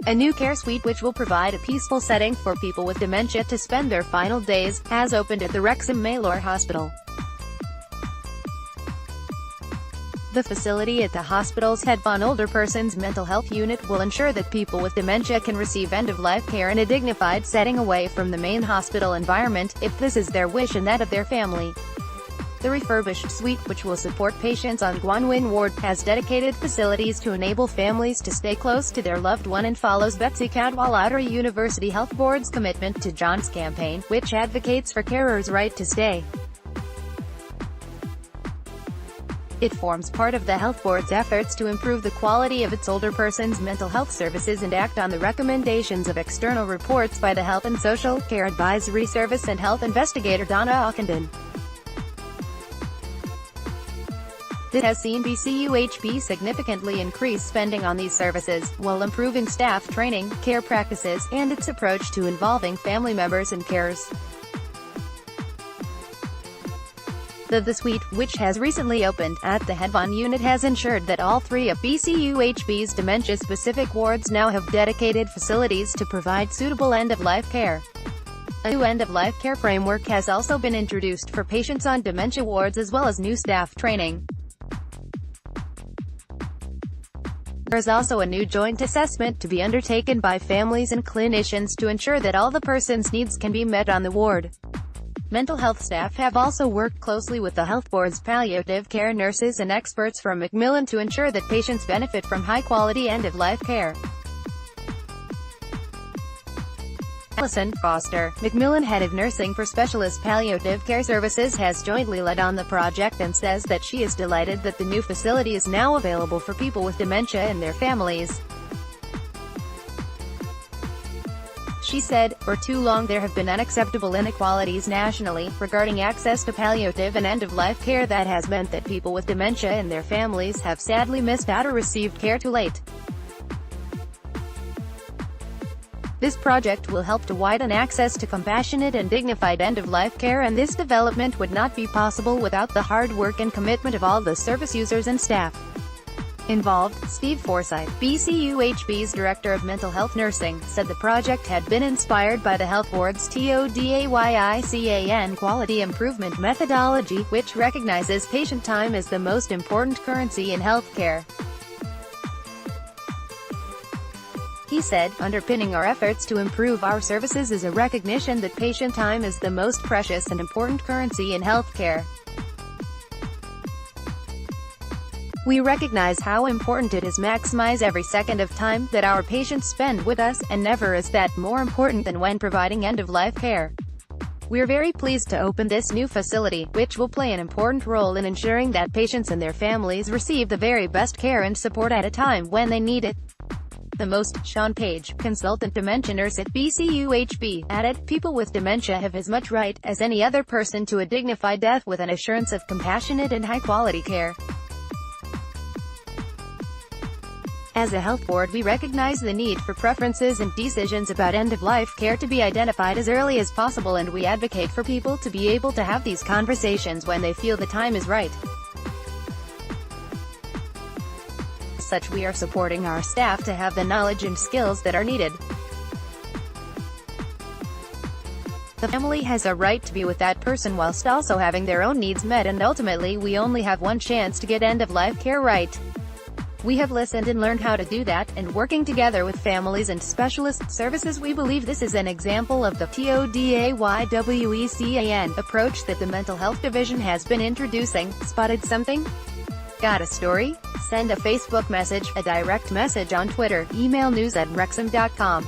A new care suite which will provide a peaceful setting for people with dementia to spend their final days, has opened at the Wrexham Maelor Hospital. The facility at the hospital's Heddfan Older Persons Mental Health Unit will ensure that people with dementia can receive end-of-life care in a dignified setting away from the main hospital environment, if this is their wish and that of their family. The refurbished suite, which will support patients on Gwanwyn Ward, has dedicated facilities to enable families to stay close to their loved one and follows Betsy Cadwallader University Health Board's commitment to John's campaign, which advocates for carers' right to stay. It forms part of the Health Board's efforts to improve the quality of its older persons' mental health services and act on the recommendations of external reports by the Health and Social Care Advisory Service and health investigator Donna Ockenden. This has seen BCUHB significantly increase spending on these services, while improving staff training, care practices, and its approach to involving family members and carers. The suite, which has recently opened at the Heddfan unit, has ensured that all three of BCUHB's dementia-specific wards now have dedicated facilities to provide suitable end-of-life care. A new end-of-life care framework has also been introduced for patients on dementia wards as well as new staff training. There is also a new joint assessment to be undertaken by families and clinicians to ensure that all the person's needs can be met on the ward. Mental health staff have also worked closely with the Health Board's palliative care nurses and experts from Macmillan to ensure that patients benefit from high-quality end-of-life care. Alison Foster, Macmillan Head of Nursing for Specialist Palliative Care Services, has jointly led on the project and says that she is delighted that the new facility is now available for people with dementia and their families. She said, "For too long there have been unacceptable inequalities nationally, regarding access to palliative and end-of-life care that has meant that people with dementia and their families have sadly missed out or received care too late. This project will help to widen access to compassionate and dignified end-of-life care, and this development would not be possible without the hard work and commitment of all the service users and staff involved." Steve Forsyth, BCUHB's Director of Mental Health Nursing, said the project had been inspired by the Health Board's TODAYICAN quality improvement methodology, which recognizes patient time as the most important currency in healthcare. He said, "Underpinning our efforts to improve our services is a recognition that patient time is the most precious and important currency in healthcare. We recognize how important it is to maximize every second of time that our patients spend with us, and never is that more important than when providing end-of-life care. We're very pleased to open this new facility, which will play an important role in ensuring that patients and their families receive the very best care and support at a time when they need it the most." Sean Page, consultant dementia nurse at BCUHB, added, "People with dementia have as much right as any other person to a dignified death with an assurance of compassionate and high-quality care. As a health board, we recognize the need for preferences and decisions about end-of-life care to be identified as early as possible, and we advocate for people to be able to have these conversations when they feel the time is right. As such, we are supporting our staff to have the knowledge and skills that are needed. The family has a right to be with that person whilst also having their own needs met, and ultimately we only have one chance to get end-of-life care right. We have listened and learned how to do that, and working together with families and specialist services, we believe this is an example of the TODAYWECAN approach that the Mental Health Division has been introducing." Spotted something? Got a story? Send a Facebook message, a direct message on Twitter, email news@wrexham.com.